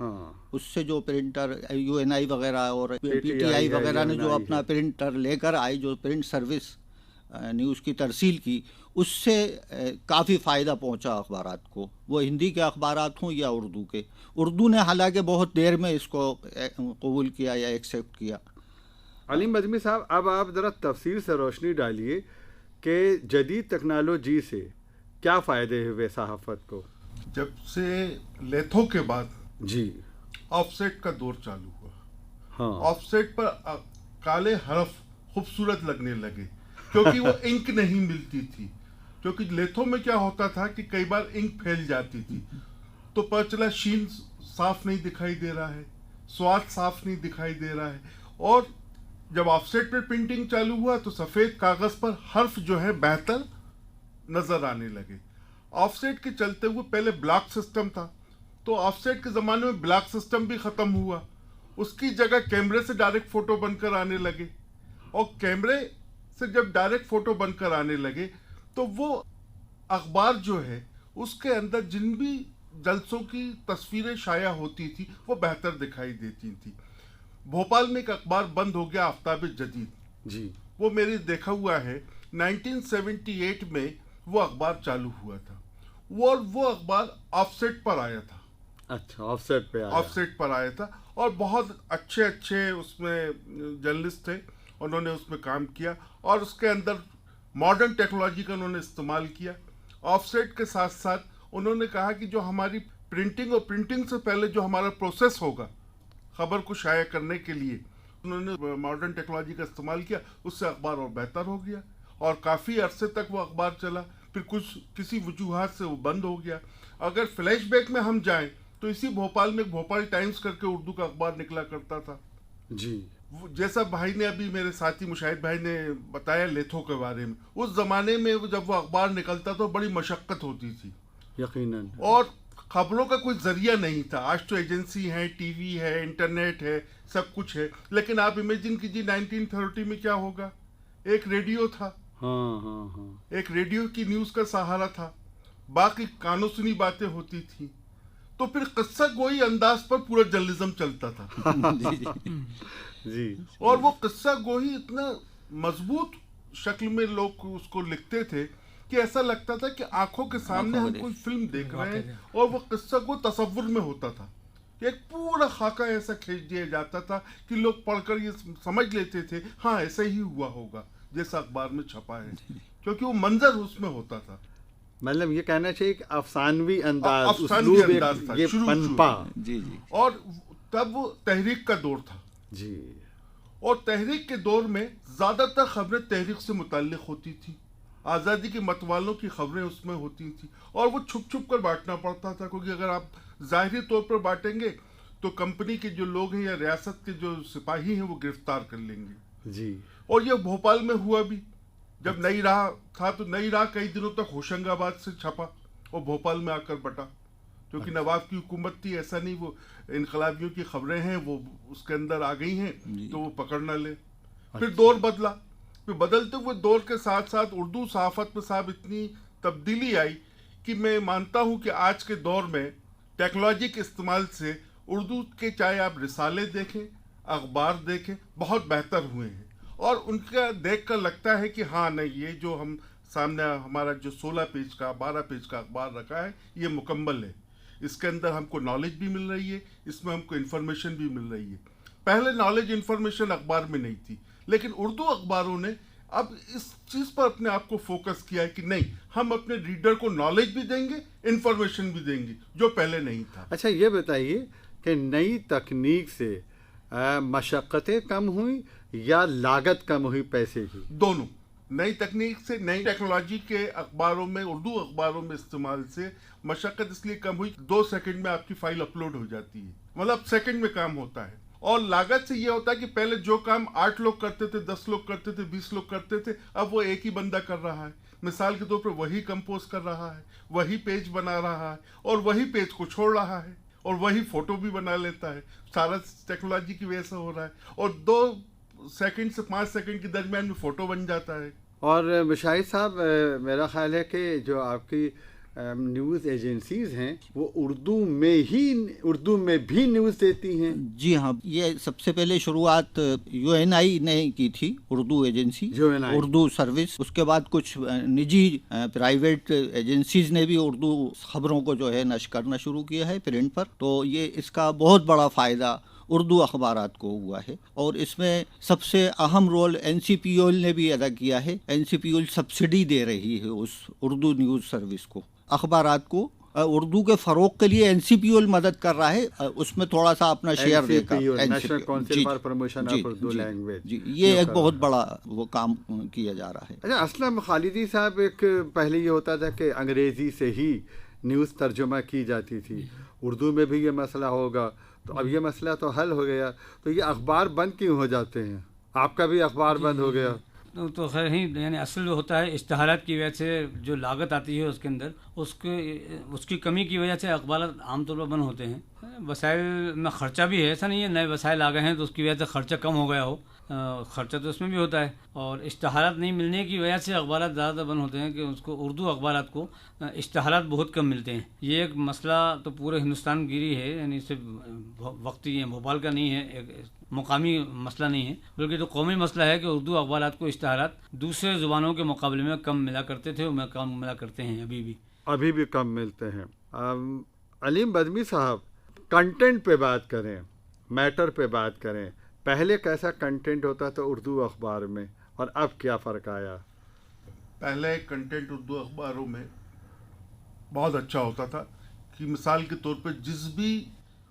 ہاں اس سے جو پرنٹر UNI وغیرہ اور PTI PTI وغیرہ نے جو UNI اپنا پرنٹر لے کر آئے، جو پرنٹ سروس نیوز کی ترسیل کی، اس سے کافی فائدہ پہنچا اخبارات کو، وہ ہندی کے اخبارات ہوں یا اردو کے. اردو نے حالانکہ بہت دیر میں اس کو قبول کیا یا ایکسیپٹ کیا. علیم بزمی صاحب، اب آپ ذرا تفصیل سے روشنی ڈالیے کہ جدید ٹیکنالوجی سے کیا فائدے ہوئے صحافت کو. جب سے لیتھو کے بعد جی آف سیٹ کا دور چالو ہوا، ہاں آف سیٹ پر کالے حرف خوبصورت لگنے لگے کیونکہ وہ انک نہیں ملتی تھی. کیونکہ لیتھو میں کیا ہوتا تھا کہ کئی بار انک پھیل جاتی تھی تو پتہ چلا شین صاف نہیں دکھائی دے رہا ہے، سواد صاف نہیں دکھائی دے رہا ہے. اور جب آف سیٹ پہ پرنٹنگ چالو ہوا تو سفید کاغذ پر حرف جو ہے بہتر نظر آنے لگے. آف سیٹ کے چلتے ہوئے پہلے بلاک سسٹم تھا، تو آف سیٹ کے زمانے میں بلاک سسٹم بھی ختم ہوا، اس کی جگہ کیمرے سے ڈائریکٹ فوٹو بن کر آنے لگے. اور کیمرے سے جب ڈائریکٹ فوٹو بن کر آنے لگے تو وہ اخبار جو ہے اس کے اندر جن بھی جلسوں کی تصویریں شائع ہوتی تھی وہ بہتر دکھائی دیتی تھی. بھوپال میں ایک اخبار بند ہو گیا، آفتاب جدید، جی وہ میری دیکھا ہوا ہے 1978 میں وہ اخبار چالو ہوا تھا. وہ اخبار آف سیٹ پر آیا تھا، اچھا آف سیٹ پہ آف سیٹ پر آیا تھا، اور بہت اچھے اس میں جرنلسٹ تھے، انہوں نے اس میں کام کیا اور اس کے اندر ماڈرن ٹیکنالوجی کا انہوں نے استعمال کیا. آف سیٹ کے ساتھ ساتھ انہوں نے کہا کہ جو ہماری پرنٹنگ اور پرنٹنگ سے پہلے جو ہمارا پروسیس ہوگا خبر کو شائع کرنے کے لیے، انہوں نے ماڈرن ٹیکنالوجی کا استعمال کیا. اس سے اخبار اور بہتر ہو گیا اور کافی عرصے تک وہ اخبار چلا. پھر کسی وجوہات سے وہ بند ہو گیا. اگر فلیش بیک میں ہم جائیں تو اسی بھوپال میں بھوپال ٹائمز کر کے اردو کا اخبار نکلا کرتا تھا. جی جیسا بھائی نے ابھی میرے ساتھی مشاہد بھائی نے بتایا لیتھو کے بارے میں، اس زمانے میں جب وہ اخبار نکلتا تو بڑی مشقت ہوتی تھی یقیناً، اور خبروں کا کوئی ذریعہ نہیں تھا. آج تو ایجنسی ہے، ٹی وی ہے، انٹرنیٹ ہے، سب کچھ ہے، لیکن آپ امیجن کیجیے 1930 میں کیا ہوگا. ایک ریڈیو تھا، ہاں ہاں ہاں ایک ریڈیو کی نیوز کا سہارا تھا، باقی کانوں سنی باتیں ہوتی تھیں. تو پھر قصہ گوئی انداز پر پورا جرنلزم چلتا تھا جی اور وہ قصہ گوئی اتنا مضبوط شکل میں لوگ اس کو لکھتے تھے کہ ایسا لگتا تھا کہ آنکھوں کے سامنے ہم کوئی فلم دیکھ رہے ہیں. اور وہ قصہ کو تصور میں ہوتا تھا، ایک پورا خاکہ ایسا کھینچ دیا جاتا تھا کہ لوگ پڑھ کر یہ سمجھ لیتے تھے ہاں ایسا ہی ہوا ہوگا جیسا اخبار میں چھپا ہے، کیونکہ وہ منظر اس میں ہوتا تھا. مطلب یہ کہنا چاہیے کہ افسانوی انداز، افسانوی اسلوب انداز تھا یہ شروع پنپا. جی جی اور تب وہ تحریک کا دور تھا، جی اور تحریک کے دور میں زیادہ تر خبریں تحریک سے متعلق ہوتی تھی. آزادی کے متوالوں کی خبریں اس میں ہوتی تھیں اور وہ چھپ چھپ کر بانٹنا پڑتا تھا، کیونکہ اگر آپ ظاہری طور پر بانٹیں گے تو کمپنی کے جو لوگ ہیں یا ریاست کے جو سپاہی ہیں وہ گرفتار کر لیں گے. جی اور یہ بھوپال میں ہوا بھی. جب نئی راہ تھا تو نئی راہ کئی دنوں تک ہوشنگ آباد سے چھپا اور بھوپال میں آ کر بٹا، کیونکہ نواب کی حکومت تھی. ایسا نہیں وہ انقلابیوں کی خبریں ہیں وہ اس کے اندر آ گئی ہیں تو وہ پکڑ نہ لے. پھر دور بدلا، پھر بدلتے ہوئے دور کے ساتھ ساتھ اردو صحافت میں صاحب اتنی تبدیلی آئی کہ میں مانتا ہوں کہ آج کے دور میں ٹیکنالوجی کے استعمال سے اردو کے چاہے آپ رسالے دیکھیں، اخبار دیکھیں، بہت بہتر ہوئے ہیں. اور ان کا دیکھ کر لگتا ہے کہ ہاں نہیں، یہ جو ہم سامنے ہمارا جو 16 پیج کا 12 پیج کا اخبار رکھا ہے یہ مکمل ہے. اس کے اندر ہم کو نالج بھی مل رہی ہے، اس میں ہم کو انفارمیشن بھی مل رہی ہے. پہلے نالج انفارمیشن اخبار میں نہیں تھی، لیکن اردو اخباروں نے اب اس چیز پر اپنے آپ کو فوکس کیا ہے کہ نہیں، ہم اپنے ریڈر کو نالج بھی دیں گے، انفارمیشن بھی دیں گے، جو پہلے نہیں تھا. اچھا یہ بتائیے کہ نئی تکنیک سے مشقتیں کم ہوئیں یا لاگت کم ہوئی پیسے کی؟ دونوں. نئی تکنیک سے، نئی ٹیکنالوجی کے اخباروں میں، اردو اخباروں میں استعمال سے مشقت اس لیے کم ہوئی، 2 سیکنڈ میں آپ کی فائل اپلوڈ ہو جاتی ہے، مطلب سیکنڈ میں کام ہوتا ہے. اور لاگت سے یہ ہوتا ہے کہ پہلے جو کام 8 لوگ کرتے تھے، 10 لوگ کرتے تھے، 20 لوگ کرتے تھے، اب وہ ایک ہی بندہ کر رہا ہے. مثال کے طور پر وہی کمپوز کر رہا ہے، وہی پیج بنا رہا ہے اور وہی پیج کو چھوڑ رہا ہے اور وہی فوٹو بھی بنا لیتا ہے. سارا ٹیکنالوجی کی وجہ سے ہو رہا ہے اور 2 سیکنڈ سے 5 سیکنڈ کے درمیان میں فوٹو بن جاتا ہے. اور مشاہد صاحب، میرا خیال ہے کہ جو آپ کی نیوز ایجنسیز ہیں وہ اردو میں بھی نیوز دیتی ہیں؟ جی ہاں، یہ سب سے پہلے شروعات UNI نے کی تھی، اردو ایجنسی، اردو سروس. اس کے بعد کچھ نجی پرائیویٹ ایجنسیز نے بھی اردو خبروں کو جو ہے نشر کرنا شروع کیا ہے پرنٹ پر. تو یہ اس کا بہت بڑا فائدہ اردو اخبارات کو ہوا ہے، اور اس میں سب سے اہم رول NCPOL نے بھی ادا کیا ہے. NCPOL سبسڈی دے رہی ہے اس اردو نیوز سروس کو، اخبارات کو. اردو کے فروغ کے لیے NCPOL مدد کر رہا ہے، اس میں تھوڑا سا اپنا شیئر دے کر. National council for promotion of Urdu language. جی، یہ ایک بہت بڑا وہ کام کیا جا رہا ہے. اچھا، اسلم خالدی صاحب، ایک پہلے یہ ہوتا تھا کہ انگریزی سے ہی نیوز ترجمہ کی جاتی تھی، اردو میں بھی یہ مسئلہ ہوگا، تو اب یہ مسئلہ تو حل ہو گیا. تو یہ اخبار بند کیوں ہو جاتے ہیں؟ آپ کا بھی اخبار بند ہو گیا. تو خیر ہی، یعنی اصل جو ہوتا ہے اشتہارات کی وجہ سے جو لاگت آتی ہے اس کے اندر، اس کی کمی کی وجہ سے اخبارات عام طور پر بند ہوتے ہیں. وسائل میں خرچہ بھی ہے، ایسا نہیں ہے نئے وسائل آ گئے ہیں تو اس کی وجہ سے خرچہ کم ہو گیا ہو، خرچہ تو اس میں بھی ہوتا ہے. اور اشتہارات نہیں ملنے کی وجہ سے اخبارات زیادہ بند ہوتے ہیں کہ اس کو اردو اخبارات کو اشتہارات بہت کم ملتے ہیں. یہ ایک مسئلہ تو پورے ہندوستان گیری ہے، یعنی صرف وقتی بھوپال کا نہیں ہے، ایک مقامی مسئلہ نہیں ہے، بلکہ تو قومی مسئلہ ہے کہ اردو اخبارات کو اشتہارات دوسرے زبانوں کے مقابلے میں کم ملا کرتے تھے اور کم ملا کرتے ہیں، ابھی بھی کم ملتے ہیں. علیم بدمی صاحب، کنٹینٹ پہ بات کریں، میٹر پہ بات کریں. پہلے کیسا کنٹینٹ ہوتا تھا اردو اخبار میں اور اب کیا فرق آیا؟ پہلے کنٹینٹ اردو اخباروں میں بہت اچھا ہوتا تھا کہ مثال کے طور پہ جس بھی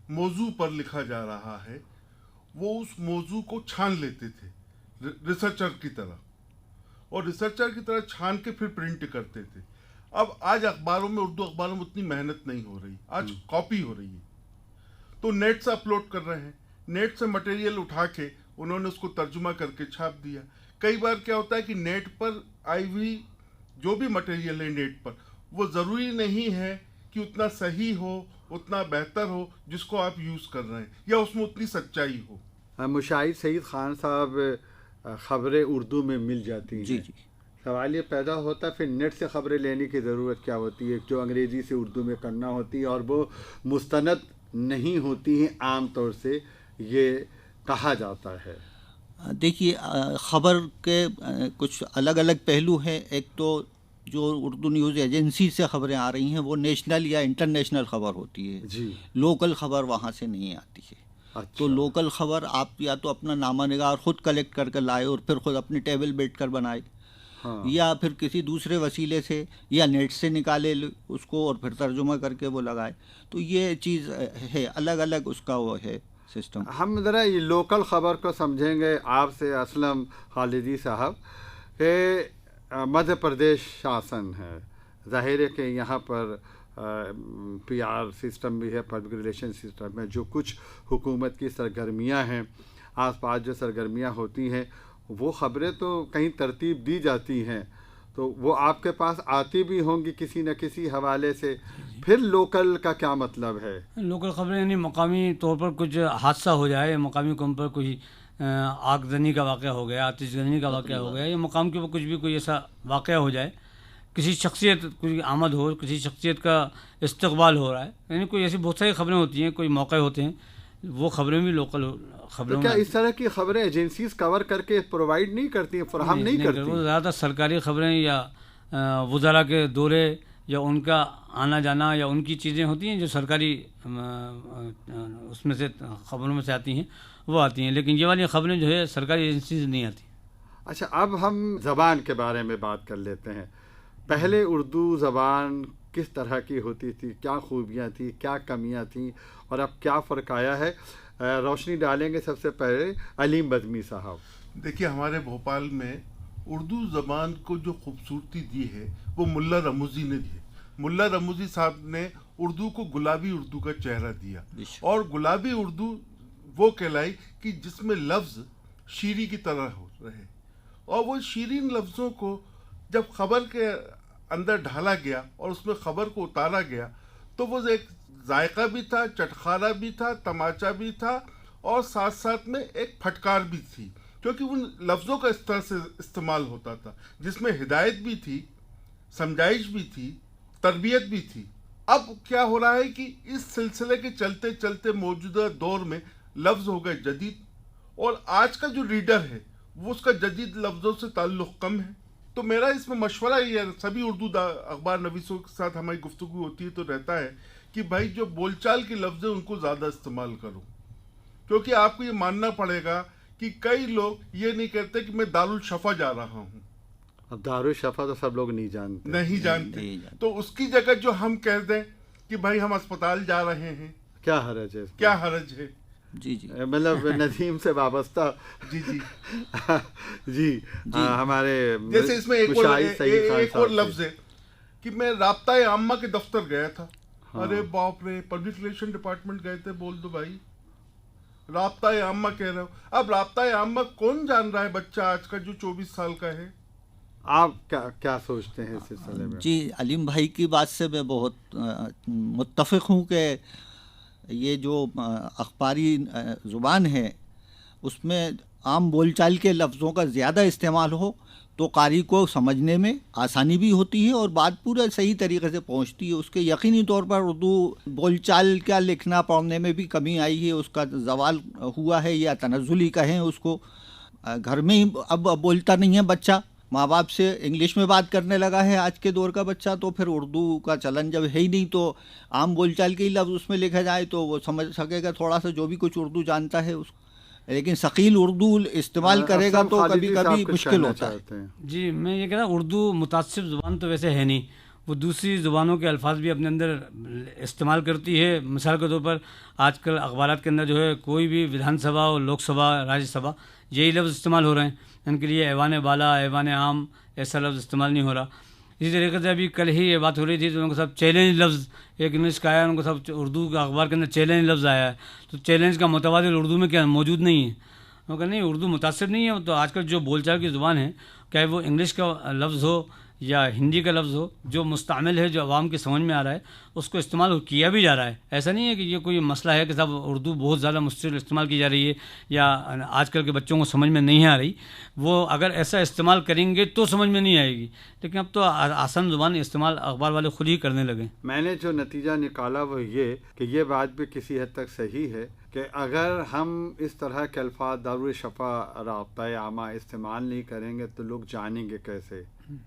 موضوع پر لکھا جا رہا ہے وہ اس موضوع کو چھان لیتے تھے ریسرچر کی طرح، اور ریسرچر کی طرح چھان کے پھر پرنٹ کرتے تھے. اب آج اخباروں میں، اردو اخباروں میں اتنی محنت نہیں ہو رہی، آج کاپی ہو رہی ہے. تو نیٹ سے اپلوڈ کر رہے ہیں، نیٹ سے مٹیریل اٹھا کے انہوں نے اس کو ترجمہ کر کے چھاپ دیا. کئی بار کیا ہوتا ہے کہ نیٹ پر آئی ہوئی جو بھی مٹیریل ہے نیٹ پر، وہ ضروری نہیں ہے کہ اتنا صحیح ہو، اتنا بہتر ہو جس کو آپ یوز کر رہے ہیں، یا اس میں اتنی سچائی ہو. مشاہد سعید خان صاحب، خبریں اردو میں مل جاتی ہیں. جی. سوال یہ پیدا ہوتا ہے پھر نیٹ سے خبریں لینے کی ضرورت کیا ہوتی ہے جو انگریزی سے اردو میں کرنا ہوتی ہے اور وہ مستند نہیں ہوتی ہیں عام طور سے، یہ کہا جاتا ہے. دیکھیے، خبر کے کچھ الگ الگ پہلو ہیں. ایک تو جو اردو نیوز ایجنسی سے خبریں آ رہی ہیں وہ نیشنل یا انٹرنیشنل خبر ہوتی ہے. جی. لوکل خبر وہاں سے نہیں آتی ہے. اچھا. تو لوکل خبر آپ یا تو اپنا نامہ نگار خود کلیکٹ کر کے لائے اور پھر خود اپنی ٹیبل بیٹھ کر بنائے، یا پھر کسی دوسرے وسیلے سے یا نیٹ سے نکالے اس کو اور پھر ترجمہ کر کے وہ لگائے. تو یہ چیز ہے، الگ الگ اس کا وہ ہے سسٹم. ہم ذرا یہ لوکل خبر کو سمجھیں گے آپ سے اسلم خالدی صاحب، کہ مدھیہ پردیش شاسن ہے، ظاہر ہے کہ یہاں پر PR سسٹم بھی ہے، پبلک ریلیشن سسٹم ہے. جو کچھ حکومت کی سرگرمیاں ہیں، آس پاس جو سرگرمیاں ہوتی ہیں، وہ خبریں تو کہیں ترتیب دی جاتی ہیں، تو وہ آپ کے پاس آتی بھی ہوں گی کسی نہ کسی حوالے سے. پھر لوکل کا کیا مطلب ہے؟ لوکل خبریں یعنی مقامی طور پر کچھ حادثہ ہو جائے، مقامی قوم پر کوئی آگزنی کا واقعہ ہو گیا، آتش زنی کا واقعہ ہو گیا، یا مقام کے اوپر کچھ بھی کوئی ایسا واقعہ ہو جائے، کسی شخصیت کوئی آمد ہو، کسی شخصیت کا استقبال ہو رہا ہے، یعنی کوئی ایسی بہت ساری خبریں ہوتی ہیں، کوئی موقع ہوتے ہیں، وہ خبریں بھی لوکل خبروں میں. کیا اس طرح کی خبریں ایجنسیز کور کر کے پرووائڈ نہیں کرتی ہیں، فراہم نہیں کرتی؟ وہ زیادہ سرکاری خبریں یا وزراء کے دورے یا ان کا آنا جانا یا ان کی چیزیں ہوتی ہیں جو سرکاری اس میں سے خبروں میں سے آتی ہیں، وہ آتی ہیں. لیکن یہ والی خبریں جو ہے سرکاری ایجنسی سے نہیں آتی. اچھا، اب ہم زبان کے بارے میں بات کر لیتے ہیں. پہلے اردو زبان کس طرح کی ہوتی تھی، کیا خوبیاں تھیں، کیا کمیاں تھیں، اور اب کیا فرق آیا ہے؟ روشنی ڈالیں گے سب سے پہلے علیم بدمی صاحب. دیکھیے، ہمارے بھوپال میں اردو زبان کو جو خوبصورتی دی ہے وہ ملا رموزی نے دی ہے. ملا رموزی صاحب نے اردو کو گلابی اردو کا چہرہ دیا، اور گلابی اردو وہ کہلائی کہ جس میں لفظ شیریں کی طرح ہو رہے، اور وہ شیرین لفظوں کو جب خبر کے اندر ڈھالا گیا اور اس میں خبر کو اتارا گیا تو وہ ایک ذائقہ بھی تھا، چٹخارا بھی تھا، تماچا بھی تھا، اور ساتھ ساتھ میں ایک پھٹکار بھی تھی، کیونکہ ان لفظوں کا اس طرح سے استعمال ہوتا تھا جس میں ہدایت بھی تھی، سمجھائش بھی تھی، تربیت بھی تھی. اب کیا ہو رہا ہے کہ اس سلسلے کے چلتے چلتے موجودہ دور میں لفظ ہو گئے جدید, اور آج کا جو ریڈر ہے وہ اس کا جدید لفظوں سے تعلق کم ہے. تو میرا اس میں مشورہ یہ ہے, سبھی اردو اخبار نویسوں کے ساتھ ہماری گفتگو ہوتی ہے تو رہتا ہے کہ بھائی جو بول چال کے لفظ ہیں ان کو زیادہ استعمال کرو, کیونکہ آپ کو یہ ماننا پڑے گا کہ کئی لوگ یہ نہیں کہتے کہ میں دارالشفا جا رہا ہوں. اب دارالشفا تو سب لوگ نہیں جانتے. تو اس کی جگہ جو ہم کہہ دیں کہ بھائی ہم اسپتال جا رہے ہیں, کیا حرج ہے, کیا حرج ہے. جی جی مطلب ندیم سے وابستہ. جی جی جی ہمارے جیسے اس میں ایک اور لفظ ہے کہ میں رابطہ عامہ کے دفتر گیا تھا. ارے باپ رے, پبلک ریلیشن ڈپارٹمنٹ گئے تھے, بول دو بھائی رابطہ عامہ کہہ رہے ہو. اب رابطہ عامہ کون جان رہا ہے بچہ آج کا جو 24 سال کا ہے. آپ کیا سوچتے ہیں اس سلسلے میں؟ جی علیم بھائی کی بات سے میں بہت متفق ہوں کہ یہ جو اخباری زبان ہے اس میں عام بول چال کے لفظوں کا زیادہ استعمال ہو تو قاری کو سمجھنے میں آسانی بھی ہوتی ہے اور بات پورا صحیح طریقے سے پہنچتی ہے. اس کے یقینی طور پر اردو بول چال کا لکھنا پڑھنے میں بھی کمی آئی ہے, اس کا زوال ہوا ہے یا تنزلی کہیں اس کو. گھر میں ہی اب بولتا نہیں ہے بچہ, ماں باپ سے انگلش میں بات کرنے لگا ہے آج کے دور کا بچہ, تو پھر اردو کا چلن جب ہے ہی نہیں تو عام بول چال کے ہی لفظ اس میں لکھا جائے تو وہ سمجھ سکے گا تھوڑا سا جو بھی کچھ اردو جانتا ہے اس, لیکن ثقیل اردو استعمال کرے گا تو کبھی کبھی مشکل ہوتا ہے. جی میں یہ کہہ رہا ہوں اردو متعصب زبان تو ویسے ہے نہیں, وہ دوسری زبانوں کے الفاظ بھی اپنے اندر استعمال کرتی ہے. مثال کے طور پر آج کل اخبارات کے اندر جو ہے کوئی بھی ودھان سبھا اور لوک سبھا راجیہ سبھا یہی لفظ استعمال ہو رہے ہیں, ان کے لیے ایوان بالا ایوان عام ایسا لفظ استعمال نہیں ہو رہا. اسی طریقے سے ابھی کل ہی یہ بات ہو رہی تھی تو ان کو سب چیلنج لفظ ایک انگلش کا آیا, ان کو سب اردو کا اخبار کے اندر چیلنج لفظ آیا ہے, تو چیلنج کا متبادل اردو میں کیا موجود نہیں ہے. وہ کہ نہیں اردو متاثر نہیں ہے, تو آج کل جو بول چال کی زبان ہے چاہے وہ انگلش کا لفظ ہو یا ہندی کا لفظ ہو, جو مستعمل ہے جو عوام کی سمجھ میں آ رہا ہے اس کو استعمال کیا بھی جا رہا ہے. ایسا نہیں ہے کہ یہ کوئی مسئلہ ہے کہ صاحب اردو بہت زیادہ مستقل استعمال کی جا رہی ہے یا آج کل کے بچوں کو سمجھ میں نہیں آ رہی. وہ اگر ایسا استعمال کریں گے تو سمجھ میں نہیں آئے گی, لیکن اب تو آسان زبان استعمال اخبار والے خود ہی کرنے لگے. میں نے جو نتیجہ نکالا وہ یہ کہ یہ بات بھی کسی حد تک صحیح ہے کہ اگر ہم اس طرح کے الفاظ دارالشفا رابطہ عامہ استعمال نہیں کریں گے تو لوگ جانیں گے کیسے.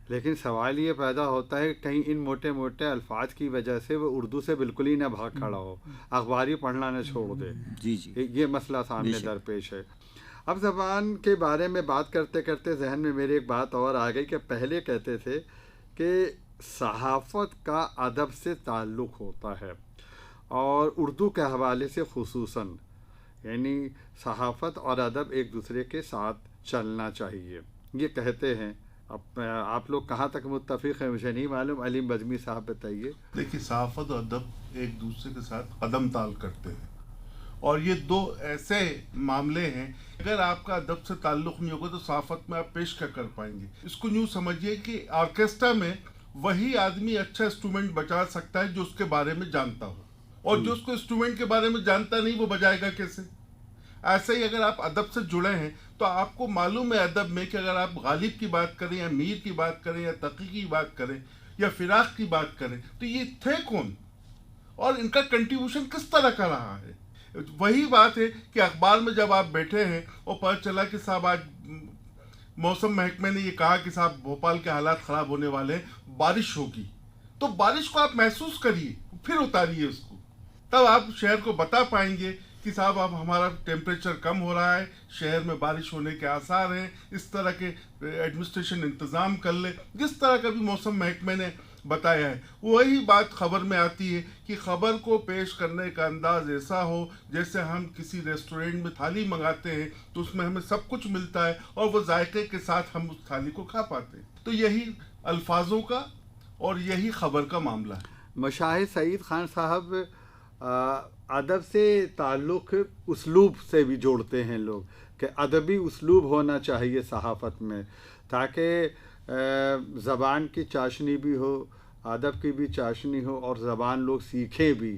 لیکن سوال یہ پیدا ہوتا ہے کہ کہیں ان موٹے موٹے الفاظ کی وجہ سے وہ اردو سے بالکل ہی نہ بھاگ کھڑا ہو, اخباری پڑھنا نہ چھوڑ دے. جی جی یہ مسئلہ سامنے درپیش ہے. اب زبان کے بارے میں بات کرتے کرتے ذہن میں میری ایک بات اور آ گئی کہ پہلے کہتے تھے کہ صحافت کا ادب سے تعلق ہوتا ہے اور اردو کے حوالے سے خصوصاً, یعنی صحافت اور ادب ایک دوسرے کے ساتھ چلنا چاہیے یہ کہتے ہیں. اب آپ لوگ کہاں تک متفق ہیں مجھے نہیں معلوم, علیم بزمی صاحب بتائیے. دیکھیے صحافت اور ادب ایک دوسرے کے ساتھ قدم تال کرتے ہیں اور یہ دو ایسے معاملے ہیں اگر آپ کا ادب سے تعلق نہیں ہوگا تو صحافت میں آپ پیش کیا کر پائیں گے. اس کو یوں سمجھیے کہ آرکیسٹرا میں وہی آدمی اچھا انسٹرومنٹ بجا سکتا ہے جو اس کے بارے میں جانتا ہو, اور جو اس کو انسٹرومنٹ کے بارے میں جانتا نہیں وہ بجائے گا کیسے. ایسے ہی اگر آپ ادب سے جڑے ہیں تو آپ کو معلوم ہے ادب میں کہ اگر آپ غالب کی بات کریں یا میر کی بات کریں یا تقی کی بات کریں یا فراق کی بات کریں تو یہ تھے کون اور ان کا کنٹریبیوشن کس طرح کا رہا ہے. وہی بات ہے کہ اخبار میں جب آپ بیٹھے ہیں اور پتہ چلا کہ صاحب آج موسم محکمے نے یہ کہا کہ صاحب بھوپال کے حالات خراب ہونے والے ہیں, بارش ہوگی, تو بارش کو آپ محسوس کریے پھر اتاریے اس کو, تب آپ شہر کو بتا پائیں گے کہ صاحب اب ہمارا ٹیمپریچر کم ہو رہا ہے, شہر میں بارش ہونے کے آثار ہیں, اس طرح کے ایڈمنسٹریشن انتظام کر لے جس طرح کا بھی موسم محکمے نے بتایا ہے. وہی بات خبر میں آتی ہے کہ خبر کو پیش کرنے کا انداز ایسا ہو جیسے ہم کسی ریسٹورینٹ میں تھالی منگاتے ہیں تو اس میں ہمیں سب کچھ ملتا ہے اور وہ ذائقے کے ساتھ ہم اس تھالی کو کھا پاتے ہیں. تو یہی الفاظوں کا اور یہی خبر کا معاملہ ہے. مشاہد سعید خان صاحب ادب سے تعلق اسلوب سے بھی جوڑتے ہیں لوگ کہ ادبی اسلوب ہونا چاہیے صحافت میں تاکہ زبان کی چاشنی بھی ہو, ادب کی بھی چاشنی ہو اور زبان لوگ سیکھیں بھی.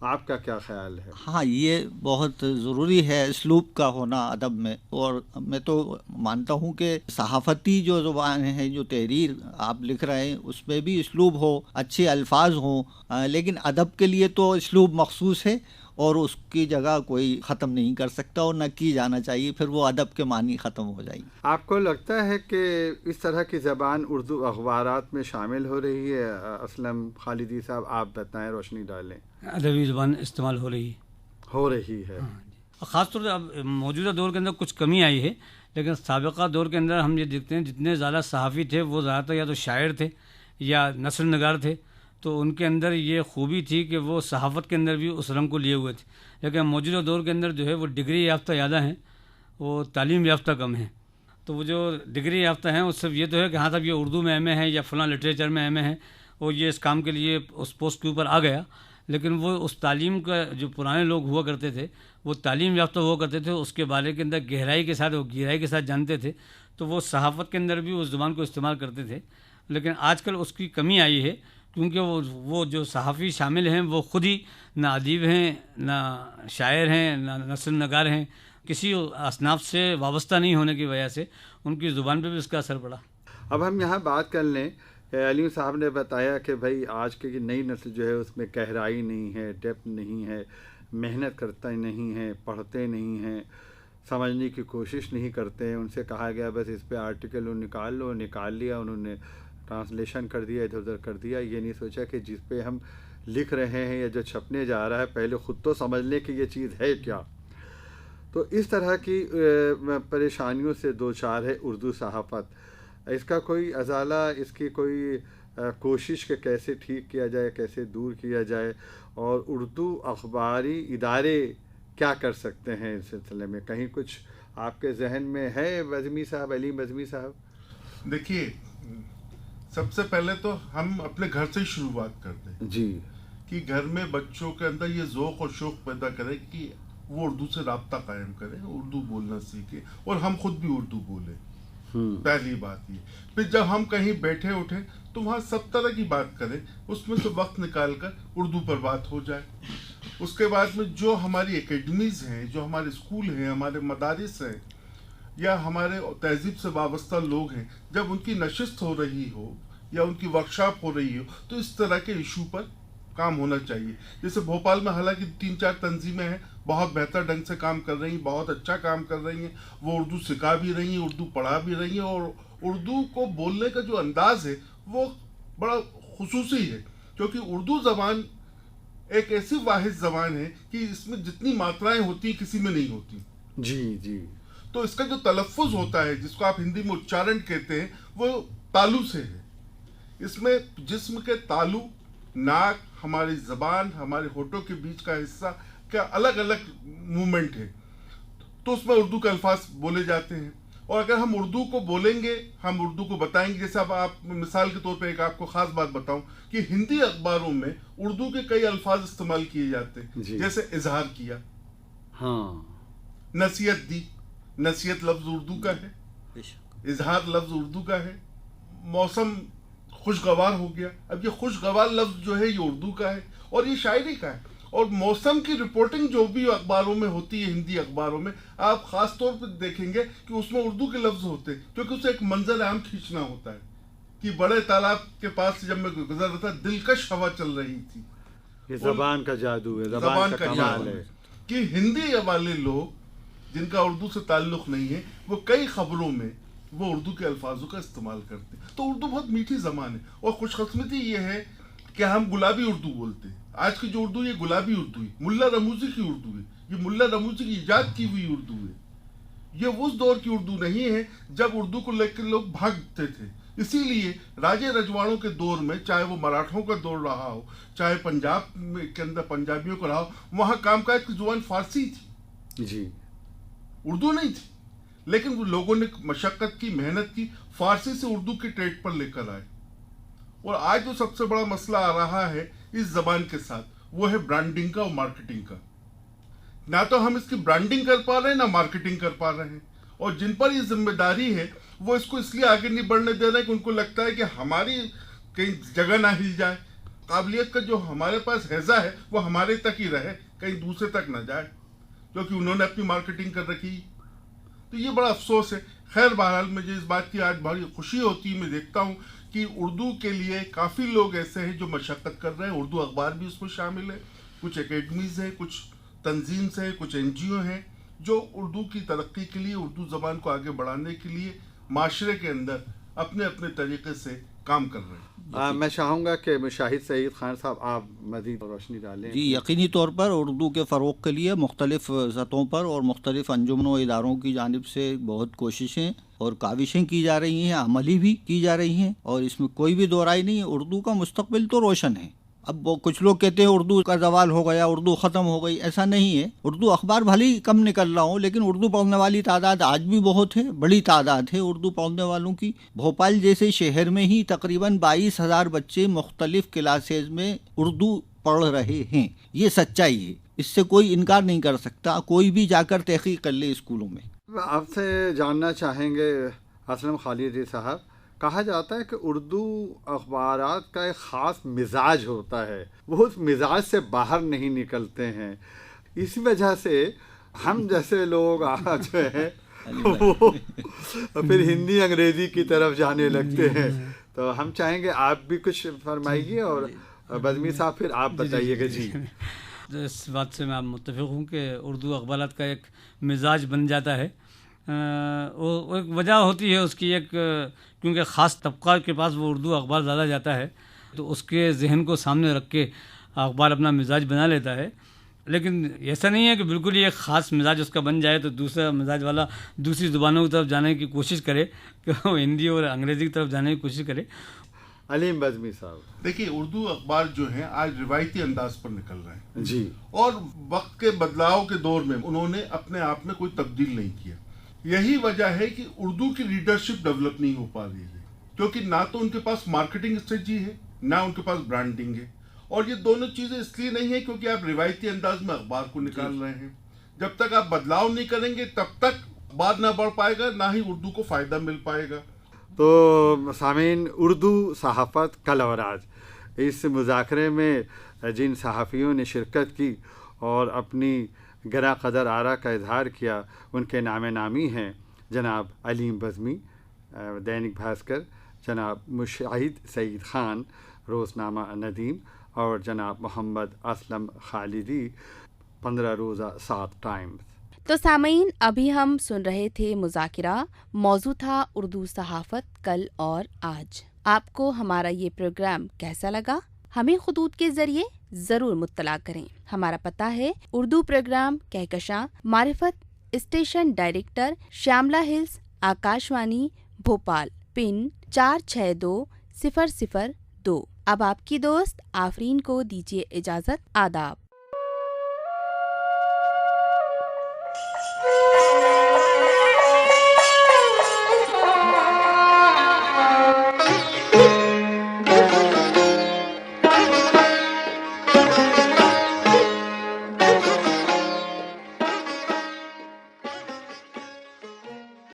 آپ کا کیا خیال ہے؟ ہاں، یہ بہت ضروری ہے اسلوب کا ہونا ادب میں، اور میں تو مانتا ہوں کہ صحافتی جو زبان ہے، جو تحریر آپ لکھ رہے ہیں اس میں بھی اسلوب ہو، اچھے الفاظ ہوں، لیکن ادب کے لیے تو اسلوب مخصوص ہے اور اس کی جگہ کوئی ختم نہیں کر سکتا اور نہ کی جانا چاہیے، پھر وہ ادب کے معنی ختم ہو جائیں گے۔ آپ کو لگتا ہے کہ اس طرح کی زبان اردو اخبارات میں شامل ہو رہی ہے؟ اسلم خالدی صاحب، آپ بتائیں، روشنی ڈالیں۔ ادبی زبان استعمال ہو رہی ہے۔ خاص طور سے اب موجودہ دور کے اندر کچھ کمی آئی ہے، لیکن سابقہ دور کے اندر ہم یہ دیکھتے ہیں جتنے زیادہ صحافی تھے وہ زیادہ تر یا تو شاعر تھے یا نثر نگار تھے، تو ان کے اندر یہ خوبی تھی کہ وہ صحافت کے اندر بھی اس رنگ کو لیے ہوئے تھے۔ لیکن موجودہ دور کے اندر جو ہے وہ ڈگری یافتہ زیادہ ہیں، وہ تعلیم یافتہ کم ہیں۔ تو وہ جو ڈگری یافتہ ہیں اس سے یہ تو ہے کہ ہاں صاحب یہ اردو میں ایم اے ہے یا فلاں لٹریچر میں ایم اے ہے، اور یہ اس کام کے لیے اس پوسٹ کے اوپر آ گیا، لیکن وہ اس تعلیم کا جو پرانے لوگ ہوا کرتے تھے وہ تعلیم یافتہ ہوا کرتے تھے، اس کے بارے کے اندر گہرائی کے ساتھ جانتے تھے، تو وہ صحافت کے اندر بھی اس زبان کو استعمال کرتے تھے۔ لیکن آج کل اس کی کمی آئی ہے، کیونکہ وہ جو صحافی شامل ہیں وہ خود ہی نہ ادیب ہیں، نہ شاعر ہیں، نہ نثر نگار ہیں، کسی اصناف سے وابستہ نہیں ہونے کی وجہ سے ان کی زبان پہ بھی اس کا اثر پڑا۔ اب ہم یہاں بات کر لیں، علیم صاحب نے بتایا کہ بھائی آج کی نئی نسل جو ہے اس میں گہرائی نہیں ہے، ڈیپتھ نہیں ہے، محنت کرتا نہیں ہے، پڑھتے نہیں ہیں، سمجھنے کی کوشش نہیں کرتے ہیں۔ ان سے کہا گیا بس اس پہ آرٹیکل نکال لو، نکال لیا، انہوں نے ٹرانسلیشن کر دیا، ادھر ادھر کر دیا، یہ نہیں سوچا کہ جس پہ ہم لکھ رہے ہیں یا جو چھپنے جا رہا ہے پہلے خود تو سمجھ لیں کہ یہ چیز ہے کیا۔ تو اس طرح کی پریشانیوں سے دوچار ہے اردو صحافت۔ اس کا کوئی ازالہ، اس کی کوئی کوشش کہ کیسے ٹھیک کیا جائے، کیسے دور کیا جائے، اور اردو اخباری ادارے کیا کر سکتے ہیں اس سلسلے میں؟ کہیں کچھ آپ کے ذہن میں ہے بزمی صاحب، علیم بزمی صاحب؟ دیکھیے، سب سے پہلے تو ہم اپنے گھر سے شروعات کرتے ہیں جی، کہ گھر میں بچوں کے اندر یہ ذوق اور شوق پیدا کرے کہ وہ اردو سے رابطہ قائم کرے، اردو بولنا سیکھے، اور ہم خود بھی اردو بولیں۔ پہلی بات یہ۔ پھر جب ہم کہیں بیٹھے اٹھیں تو وہاں سب طرح کی بات کریں، اس میں سے وقت نکال کر اردو پر بات ہو جائے۔ اس کے بعد میں جو ہماری اکیڈمیز ہیں، جو ہمارے اسکول ہیں، ہمارے مدارس ہیں، یا ہمارے تہذیب سے وابستہ لوگ ہیں، جب ان کی نشست ہو رہی ہو یا ان کی ورکشاپ ہو رہی ہو تو اس طرح کے ایشو پر کام ہونا چاہیے۔ جیسے بھوپال میں حالانکہ 3-4 تنظیمیں ہیں، بہت بہتر ڈھنگ سے کام کر رہی ہیں، بہت اچھا کام کر رہی ہیں، وہ اردو سکھا بھی رہی ہیں، اردو پڑھا بھی رہی ہیں، اور اردو کو بولنے کا جو انداز ہے وہ بڑا خصوصی ہے، کیونکہ اردو زبان ایک ایسی واحد زبان ہے کہ اس میں جتنی ماترائیں ہوتی ہیں کسی میں نہیں ہوتی۔ جی جی۔ تو اس کا جو تلفظ ہوتا ہے، جس کو آپ ہندی میں اچارن کہتے ہیں، وہ تالو سے ہے۔ اس میں جسم کے تالو، ناک، ہماری زبان، ہمارے ہونٹوں کے بیچ کا حصہ کا الگ الگ موومنٹ ہے، تو اس میں اردو کے الفاظ بولے جاتے ہیں۔ اور اگر ہم اردو کو بولیں گے، ہم اردو کو بتائیں گے، جیسے اب آپ مثال کے طور پہ ایک آپ کو خاص بات بتاؤں کہ ہندی اخباروں میں اردو کے کئی الفاظ استعمال کیے جاتے ہیں، جیسے اظہار کیا، ہاں، نصیحت دی، نصیحت لفظ اردو کا ہے، اظہار لفظ اردو کا ہے، موسم خوشگوار ہو گیا، اب یہ خوشگوار لفظ جو ہے یہ اردو کا ہے اور یہ شاعری کا ہے۔ اور موسم کی رپورٹنگ جو بھی اخباروں میں ہوتی ہے، ہندی اخباروں میں، آپ خاص طور پہ دیکھیں گے کہ اس میں اردو کے لفظ ہوتے ہیں، کیونکہ اسے ایک منظر عام کھینچنا ہوتا ہے کہ بڑے تالاب کے پاس سے جب میں گزر رہا تھا، دلکش ہوا چل رہی تھی۔ یہ زبان کا جادو ہے، زبان کا کمال ہے کہ ہندی والے لوگ جن کا اردو سے تعلق نہیں ہے، وہ کئی خبروں میں وہ اردو کے الفاظوں کا استعمال کرتے ہیں۔ تو اردو بہت میٹھی زبان ہے، اور خوش قسمتی یہ ہے کہ ہم گلابی اردو بولتے ہیں۔ آج کی جو اردو یہ گلابی اردو ہے، ملا رموزی کی اردو ہے، یہ ملا رموزی کی ایجاد کی ہوئی اردو ہے۔ یہ اس دور کی اردو نہیں ہے جب اردو کو لے کے لوگ بھاگتے تھے۔ اسی لیے راجے رجواڑوں کے دور میں، چاہے وہ مراٹھوں کا دور رہا ہو، چاہے پنجاب کے اندر پنجابیوں کا رہا ہو، وہاں کام کاج کی زبان فارسی تھی، جی، اردو نہیں تھی، لیکن وہ لوگوں نے مشقت کی، محنت کی، فارسی سے اردو کی ٹریڈ پر لے کر آئے۔ اور آج جو سب سے بڑا مسئلہ آ رہا ہے اس زبان کے ساتھ، وہ ہے برانڈنگ کا اور مارکیٹنگ کا۔ نہ تو ہم اس کی برانڈنگ کر پا رہے ہیں، نہ مارکیٹنگ کر پا رہے ہیں، اور جن پر یہ ذمہ داری ہے وہ اس کو اس لیے آگے نہیں بڑھنے دے رہے کہ ان کو لگتا ہے کہ ہماری کہیں جگہ نہ ہل جائے، قابلیت کا جو ہمارے پاس حیزہ ہے وہ ہمارے تک ہی رہے, کہیں دوسرے تک نہ جائے, کیونکہ انہوں نے اپنی مارکیٹنگ کر رکھی. تو یہ بڑا افسوس ہے. خیر بہرحال مجھے اس بات کی آج بڑی خوشی ہوتی ہے, میں دیکھتا ہوں کہ اردو کے لیے کافی لوگ ایسے ہیں جو مشقت کر رہے ہیں. اردو اخبار بھی اس میں شامل ہے, کچھ اکیڈمیز ہیں, کچھ تنظیم سے, کچھ این جی او ہیں جو اردو کی ترقی کے لیے, اردو زبان کو آگے بڑھانے کے لیے معاشرے کے اندر اپنے اپنے طریقے سے کام کر رہے ہیں. میں چاہوں گا کہ مشاہد سعید خان صاحب آپ مزید روشنی ڈالیں. جی, یقینی طور پر اردو کے فروغ کے لیے مختلف سطحوں پر اور مختلف انجمنوں و اداروں کی جانب سے بہت کوششیں اور کاوشیں کی جا رہی ہیں, عملی بھی کی جا رہی ہیں, اور اس میں کوئی بھی دو رائے نہیں ہے. اردو کا مستقبل تو روشن ہے. اب وہ کچھ لوگ کہتے ہیں اردو کا زوال ہو گیا, اردو ختم ہو گئی. ایسا نہیں ہے. اردو اخبار بھلے ہی کم نکل رہا ہوں, لیکن اردو پڑھنے والی تعداد آج بھی بہت ہے, بڑی تعداد ہے اردو پڑھنے والوں کی. بھوپال جیسے شہر میں ہی تقریباً 22,000 بچے مختلف کلاسز میں اردو پڑھ رہے ہیں. یہ سچائی ہے, اس سے کوئی انکار نہیں کر سکتا. کوئی بھی جا کر تحقیق کر لے اسکولوں میں. آپ سے جاننا چاہیں گے اسلم خالدی صاحب, کہا جاتا ہے کہ اردو اخبارات کا ایک خاص مزاج ہوتا ہے, وہ اس مزاج سے باہر نہیں نکلتے ہیں. اسی وجہ سے ہم جیسے لوگ آج جو ہے وہ پھر ہندی انگریزی کی طرف جانے لگتے ہیں. تو ہم چاہیں گے آپ بھی کچھ فرمائیے, اور بزمی صاحب پھر آپ بتائیے گا. جی, اس بات سے میں متفق ہوں کہ اردو اخبارات کا ایک مزاج بن جاتا ہے. وہ ایک وجہ ہوتی ہے اس کی, ایک کیونکہ خاص طبقہ کے پاس وہ اردو اخبار زیادہ جاتا ہے, تو اس کے ذہن کو سامنے رکھ کے اخبار اپنا مزاج بنا لیتا ہے. لیکن ایسا نہیں ہے کہ بالکل ہی ایک خاص مزاج اس کا بن جائے تو دوسرا مزاج والا دوسری زبانوں کی طرف جانے کی کوشش کرے, کہ وہ ہندی اور انگریزی کی طرف جانے کی کوشش کرے. علیم بزمی صاحب, دیکھیے اردو اخبار جو ہیں آج روایتی انداز پر نکل رہے ہیں. جی, اور وقت کے بدلاؤ کے دور میں انہوں نے اپنے آپ میں کوئی تبدیل نہیں کیا. یہی وجہ ہے کہ اردو کی لیڈرشپ ڈیولپ نہیں ہو پا رہی ہے, کیونکہ نہ تو ان کے پاس مارکیٹنگ اسٹریٹجی ہے, نہ ان کے پاس برانڈنگ ہے. اور یہ دونوں چیزیں اس لیے نہیں ہے کیونکہ آپ روایتی انداز میں اخبار کو نکال رہے ہیں. جب تک آپ بدلاؤ نہیں کریں گے تب تک اخبار نہ بڑھ پائے گا, نہ ہی اردو کو فائدہ مل پائے گا. تو سامعین, اردو صحافت کل اور آج, اس مذاکرے میں جن صحافیوں نے شرکت کی اور اپنی گراں قدر آرا کا اظہار کیا, ان کے نام نامی ہیں جناب علیم بزمی دینک بھاسکر, جناب مشاہد سعید خان روزنامہ ندیم, اور جناب محمد اسلم خالدی 15 روزہ 7 ٹائمز. تو سامعین, ابھی ہم سن رہے تھے مذاکرہ, موضوع تھا اردو صحافت کل اور آج. آپ کو ہمارا یہ پروگرام کیسا لگا؟ ہمیں خطوط کے ذریعے ضرور مطلع کریں. ہمارا پتہ ہے اردو پروگرام کہکشاں, معرفت station director, Shyamla hills, Akashvani Bhopal, pin 462002. اب آپ کی دوست آفرین کو دیجیے اجازت. آداب.